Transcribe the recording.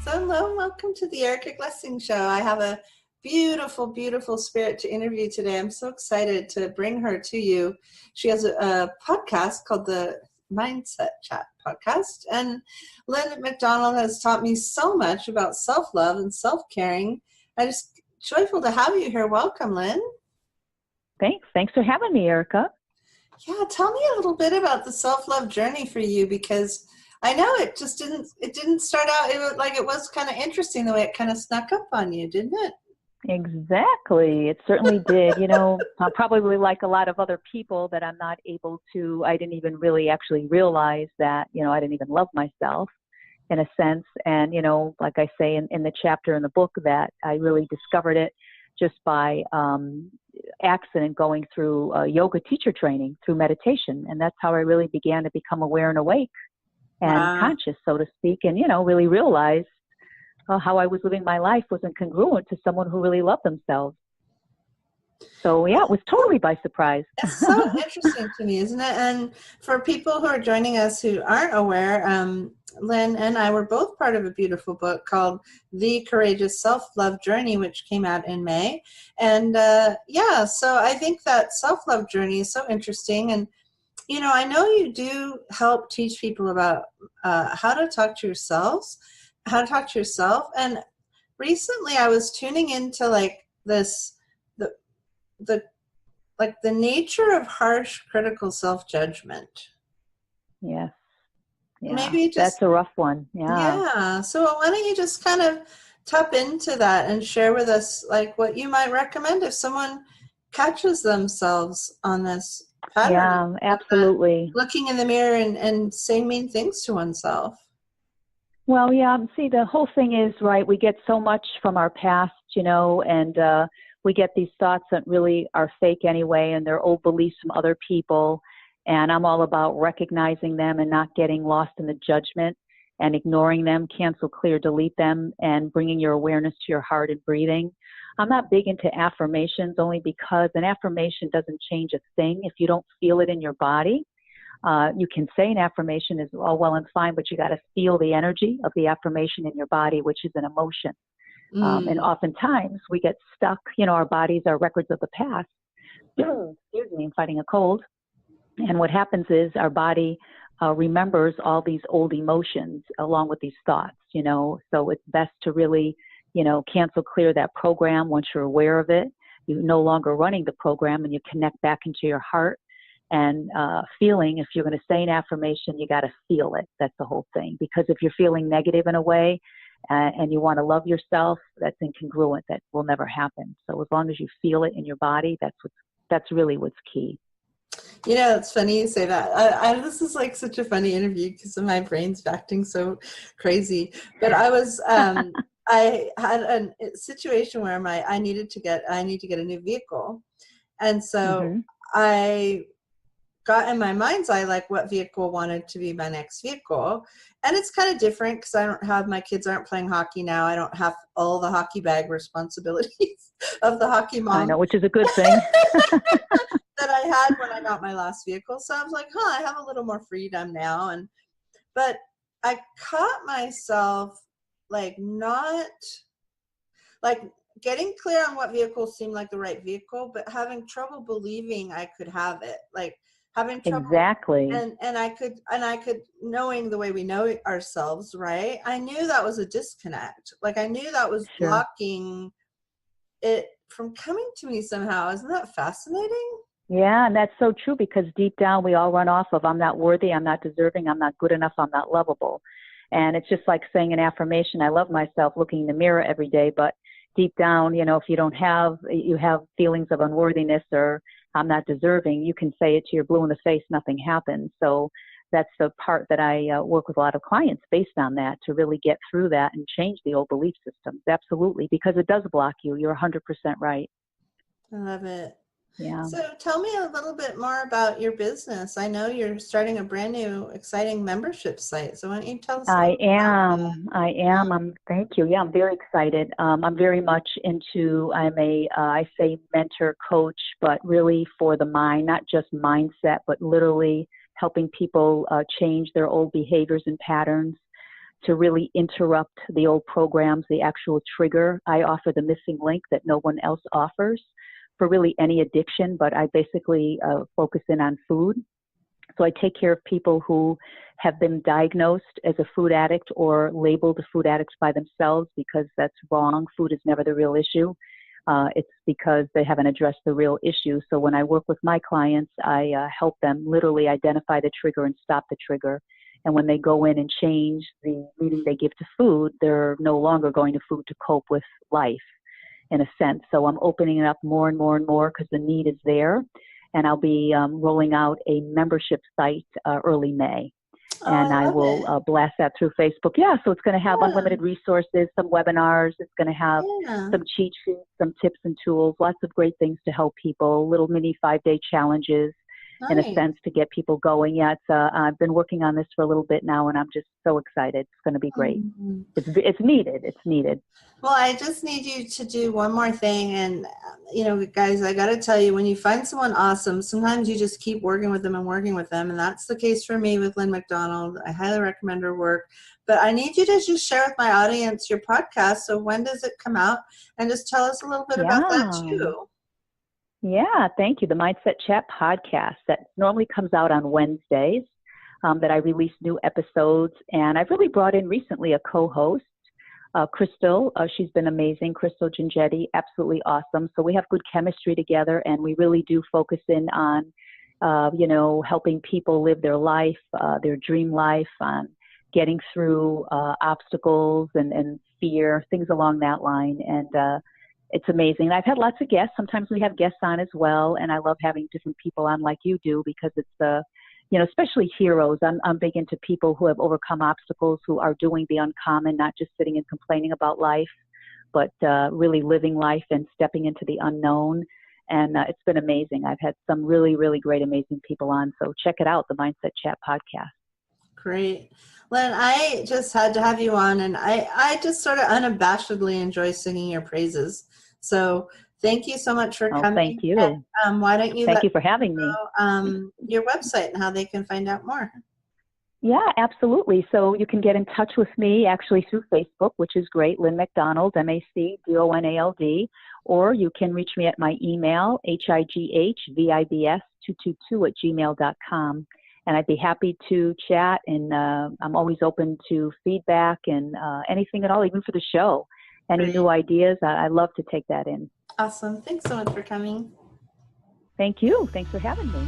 Hello, welcome to the Erica Glessing Show. I have a beautiful, beautiful spirit to interview today. I'm so excited to bring her to you. She has a podcast called the Mindset Chat Podcast, and Lynn MacDonald has taught me so much about self-love and self-caring. I'm just joyful to have you here. Welcome, Lynn. Thanks for having me, Erica. Yeah, tell me a little bit about the self-love journey for you, because I know it didn't start out, it was kind of interesting the way it kind of snuck up on you, didn't it? Exactly. It certainly did. I'm probably like a lot of other people that I didn't even really actually realize that, I didn't even love myself in a sense. And, like I say in the chapter in the book, that I really discovered it just by accident going through yoga teacher training through meditation. And that's how I really began to become aware and awake and conscious, so to speak, and, really realized how I was living my life wasn't congruent to someone who really loved themselves. So, yeah, it was totally by surprise. It's so interesting to me, isn't it? And for people who are joining us who aren't aware, Lynn and I were both part of a beautiful book called The Courageous Self-Love Journey, which came out in May. And, so I think that self-love journey is so interesting. And I know you do help teach people about how to talk to yourself. And recently I was tuning into the nature of harsh critical self-judgment. Yes. Yeah. Maybe that's a rough one. Yeah. Yeah. So why don't you just kind of tap into that and share with us what you might recommend if someone catches themselves on this pattern. Yeah, absolutely. Looking in the mirror and saying mean things to oneself. Well, yeah, see, the whole thing is, right, we get so much from our past, and we get these thoughts that really are fake anyway, and they're old beliefs from other people. And I'm all about recognizing them and not getting lost in the judgment and ignoring them, cancel, clear, delete them, and bringing your awareness to your heart and breathing. I'm not big into affirmations only because an affirmation doesn't change a thing if you don't feel it in your body. You can say an affirmation is all well and fine, but you got to feel the energy of the affirmation in your body, which is an emotion. And oftentimes we get stuck, our bodies are records of the past. Excuse me, I'm fighting a cold. And what happens is our body remembers all these old emotions along with these thoughts, so it's best to really, cancel, clear that program once you're aware of it. You're no longer running the program and you connect back into your heart and feeling. If you're going to say an affirmation, you got to feel it. That's the whole thing. Because if you're feeling negative in a way and you want to love yourself, that's incongruent. That will never happen. So as long as you feel it in your body, that's really what's key. It's funny you say that. This is such a funny interview because my brain's acting so crazy. But I was, I had a situation where I need to get a new vehicle. And so I got in my mind's eye, what vehicle wanted to be my next vehicle. And it's kind of different because my kids aren't playing hockey now. I don't have all the hockey bag responsibilities of the hockey mom. I know, which is a good thing. That I had when I got my last vehicle. So I was like, I have a little more freedom now. But I caught myself not getting clear on what vehicle seemed like the right vehicle, but having trouble believing I could have it. Having trouble. Exactly. And I could, knowing the way we know ourselves, right? I knew that was a disconnect. I knew that was blocking it from coming to me somehow. Isn't that fascinating? Yeah, and that's so true because deep down we all run off of I'm not worthy, I'm not deserving, I'm not good enough, I'm not lovable. And it's just like saying an affirmation, I love myself, looking in the mirror every day, but deep down, if you have feelings of unworthiness or I'm not deserving, you can say it to your blue in the face, nothing happens. So that's the part that I work with a lot of clients based on that, to really get through that and change the old belief systems. Absolutely, because it does block you. You're 100% right. I love it. Yeah. So tell me a little bit more about your business. I know you're starting a brand new, exciting membership site. So why don't you tell us? I am. Thank you. Yeah, I'm very excited. I'm very much into, I say mentor coach, but really for the mind, not just mindset, but literally helping people change their old behaviors and patterns to really interrupt the old programs, the actual trigger. I offer the missing link that no one else offers for really any addiction, but I basically focus in on food. So I take care of people who have been diagnosed as a food addict or labeled a food addict by themselves, because that's wrong. Food is never the real issue. It's because they haven't addressed the real issue. So when I work with my clients, I help them literally identify the trigger and stop the trigger. And when they go in and change the meaning they give to food, they're no longer going to food to cope with life, in a sense. So I'm opening it up more and more and more because the need is there. And I'll be rolling out a membership site early May. Oh, And I I love will it. blast that through Facebook. Yeah, so it's going to have Yeah. unlimited resources, some webinars. It's going to have Yeah. some cheat sheets, some tips and tools, lots of great things to help people, little mini 5-day challenges, in a Nice. sense, to get people going. Yeah, I've been working on this for a little bit now, and I'm just so excited. It's going to be great. Mhm. It's needed. It's needed. Well, I just need you to do one more thing. And, guys, I got to tell you, when you find someone awesome, sometimes you just keep working with them and working with them. And that's the case for me with Lynn MacDonald. I highly recommend her work. But I need you to just share with my audience your podcast. So when does it come out? And just tell us a little bit about that too. Yeah, thank you. The Mindset Chat podcast that normally comes out on Wednesdays, that I release new episodes. And I've really brought in recently a co-host, Crystal. She's been amazing. Crystal Gingetti, absolutely awesome. So we have good chemistry together, and we really do focus in on, helping people live their life, their dream life, on getting through obstacles and fear, things along that line. And it's amazing. I've had lots of guests. Sometimes we have guests on as well, and I love having different people on like you do, because it's especially heroes. I'm big into people who have overcome obstacles, who are doing the uncommon, not just sitting and complaining about life, but really living life and stepping into the unknown. And it's been amazing. I've had some really, really great, amazing people on. So check it out, the Mindset Chat podcast. Great. Lynn, I just had to have you on, and I just sort of unabashedly enjoy singing your praises. So thank you so much for coming. Thank you. And, why don't you Thank you for having me. Your website and how they can find out more? Yeah, absolutely. So you can get in touch with me actually through Facebook, which is great, Lynn MacDonald, MacDonald, or you can reach me at my email, highvibs222@gmail.com. And I'd be happy to chat, and I'm always open to feedback and anything at all, even for the show. Any Great. new ideas, I love to take that in. Awesome. Thanks so much for coming. Thank you. Thanks for having me.